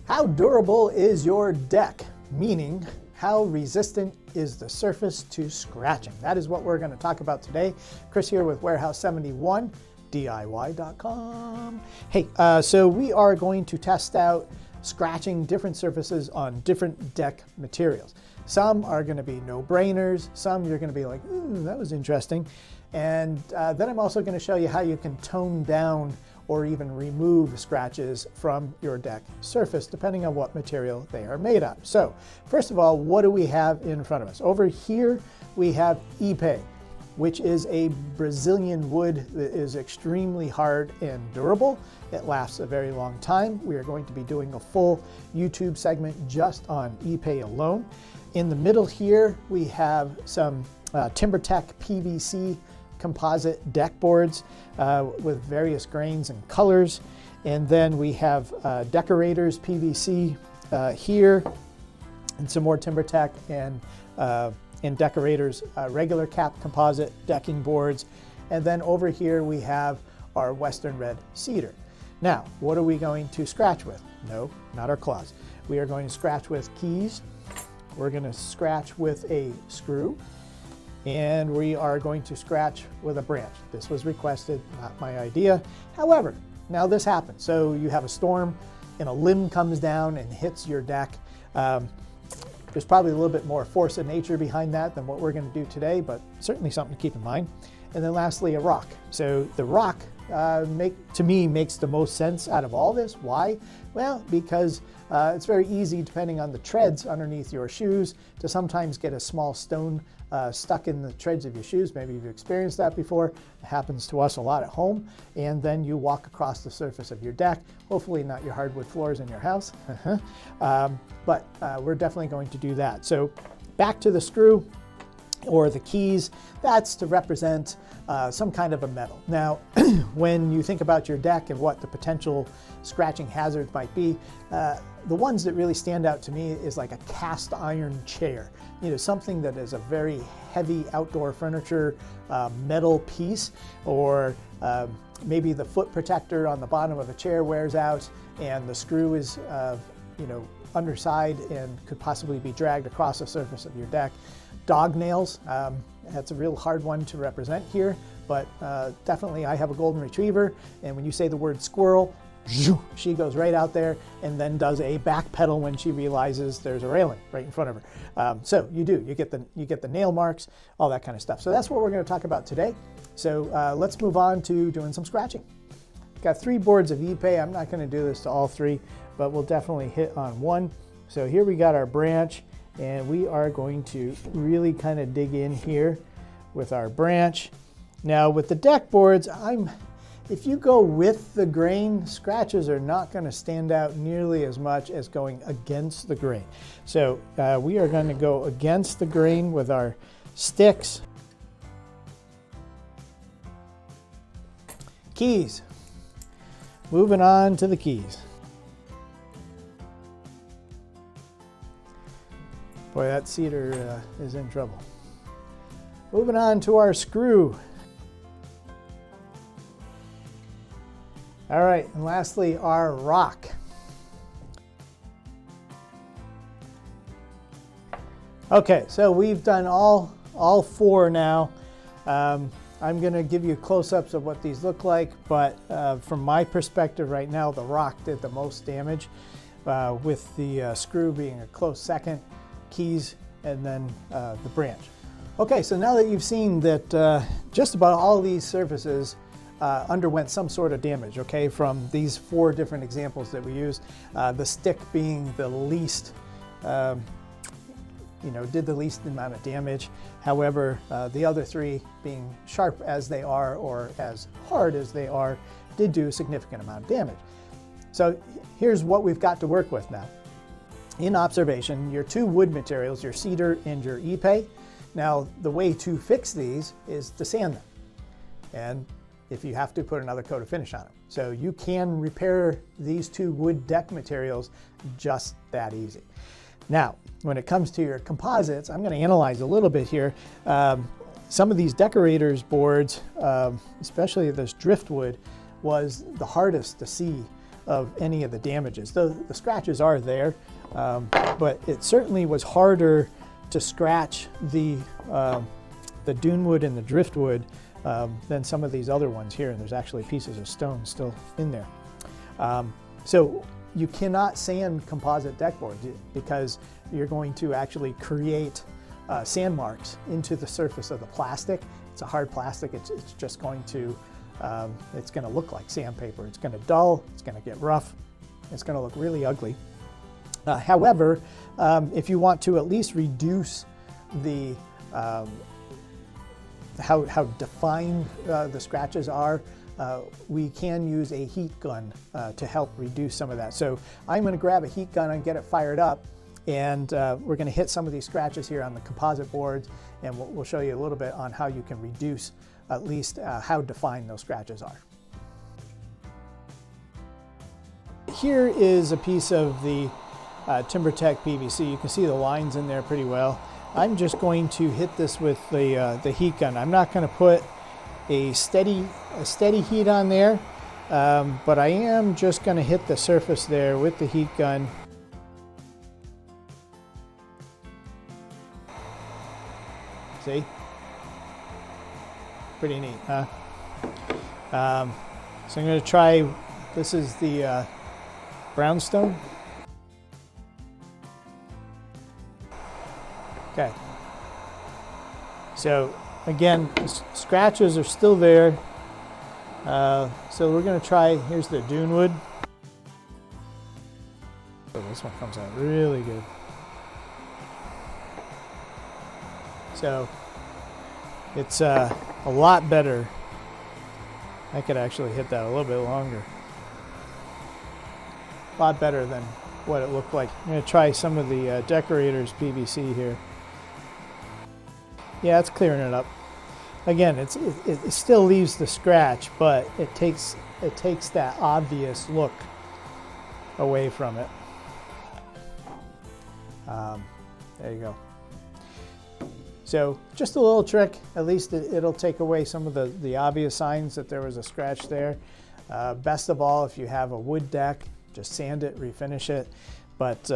How durable is your deck? Meaning, how resistant is the surface to scratching? That is what we're going to talk about today. Chris here with Warehouse 71, DIY.com. Hey, so we are going to test out scratching different surfaces on different deck materials. Some are going to be no-brainers. Some you're going to be like, ooh, that was interesting. And then I'm also going to show you how you can tone down or even remove scratches from your deck surface, depending on what material they are made of. So, first of all, what do we have in front of us? Over here, we have Ipe, which is a Brazilian wood that is extremely hard and durable. It lasts a very long time. We are going to be doing a full YouTube segment just on Ipe alone. In the middle here, we have some TimberTech PVC composite deck boards with various grains and colors. And then we have Decorators PVC here, and some more TimberTech and Decorators regular cap composite decking boards. And then over here we have our Western Red Cedar. Now, what are we going to scratch with? No, not our claws. We are going to scratch with keys. We're going to scratch with a screw. And we are going to scratch with a branch. This was requested, not my idea. However, now this happens. So you have a storm and a limb comes down and hits your deck. There's probably a little bit more force of nature behind that than what we're going to do today, but certainly something to keep in mind. And then lastly, a rock. So the rock, to me, makes the most sense out of all this. Why? Well, because it's very easy, depending on the treads underneath your shoes, to sometimes get a small stone stuck in the treads of your shoes. Maybe you've experienced that before. It happens to us a lot at home. And then you walk across the surface of your deck, hopefully not your hardwood floors in your house. But we're definitely going to do that. So back to the screw or the keys, that's to represent some kind of a metal. Now, when you think about your deck and what the potential scratching hazards might be, the ones that really stand out to me is like a cast iron chair. You know, something that is a very heavy outdoor furniture metal piece, or maybe the foot protector on the bottom of a chair wears out and the screw is, underside and could possibly be dragged across the surface of your deck. Dog nails, that's a real hard one to represent here, but definitely I have a golden retriever, and when you say the word squirrel, she goes right out there and then does a back pedal when she realizes there's a railing right in front of her. So you get the nail marks, all that kind of stuff. So that's what we're going to talk about today. So let's move on to doing some scratching. Got 3 boards of Ipe. I'm not going to do this to all 3, but we'll definitely hit on one. So here we got our branch, and we are going to really kind of dig in here with our branch. Now with the deck boards, if you go with the grain, scratches are not going to stand out nearly as much as going against the grain. So we are going to go against the grain with our sticks. Keys. Moving on to the keys. Boy, that cedar is in trouble. Moving on to our screw. All right, and lastly, our rock. Okay, so we've done all 4 now. I'm going to give you close-ups of what these look like, but from my perspective right now, the rock did the most damage, with the screw being a close second, keys, and then the branch. Okay, so now that you've seen that just about all these surfaces underwent some sort of damage, okay, from these 4 different examples that we used, the stick being the least, did the least amount of damage. However, the other 3, being sharp as they are or as hard as they are, did do a significant amount of damage. So here's what we've got to work with now. In observation, your 2 wood materials, your cedar and your Ipe. Now, the way to fix these is to sand them. And if you have to, put another coat of finish on them. So you can repair these 2 wood deck materials just that easy. Now, when it comes to your composites, I'm going to analyze a little bit here. Some of these Decorators boards, especially this driftwood, was the hardest to see of any of the damages. The scratches are there, but it certainly was harder to scratch the dunewood and the driftwood than some of these other ones here. And there's actually pieces of stone still in there. So you cannot sand composite deck boards because you're going to actually create sand marks into the surface of the plastic. It's a hard plastic. It's just going to, it's going to look like sandpaper. It's going to dull. It's going to get rough. It's going to look really ugly. However, if you want to at least reduce the how defined the scratches are, we can use a heat gun to help reduce some of that. So I'm going to grab a heat gun and get it fired up, and we're going to hit some of these scratches here on the composite boards, and we'll show you a little bit on how you can reduce at least how defined those scratches are. Here is a piece of the TimberTech PVC. You can see the lines in there pretty well. I'm just going to hit this with the heat gun. I'm not going to put a steady heat on there, but I am just going to hit the surface there with the heat gun. See? Pretty neat, huh? So I'm going to try, this is the brownstone. Okay. So again, the scratches are still there. So we're going to try, here's the dunewood. So this one comes out really good. So it's a lot better. I could actually hit that a little bit longer. A lot better than what it looked like. I'm going to try some of the Decorator's PVC here. Yeah, it's clearing it up. Again, it still leaves the scratch, but it takes that obvious look away from it. There you go. So just a little trick. At least it'll take away some of the obvious signs that there was a scratch there. Best of all, if you have a wood deck, just sand it, refinish it. But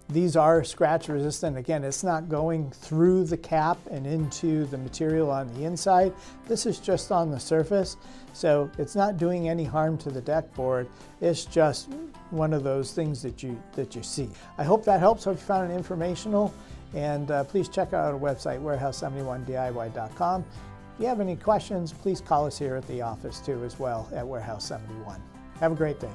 these are scratch resistant. Again, it's not going through the cap and into the material on the inside. This is just on the surface. So it's not doing any harm to the deck board. It's just one of those things that you see. I hope that helps. Hope you found it informational. And please check out our website, warehouse71diy.com. If you have any questions, please call us here at the office too as well at Warehouse 71. Have a great day.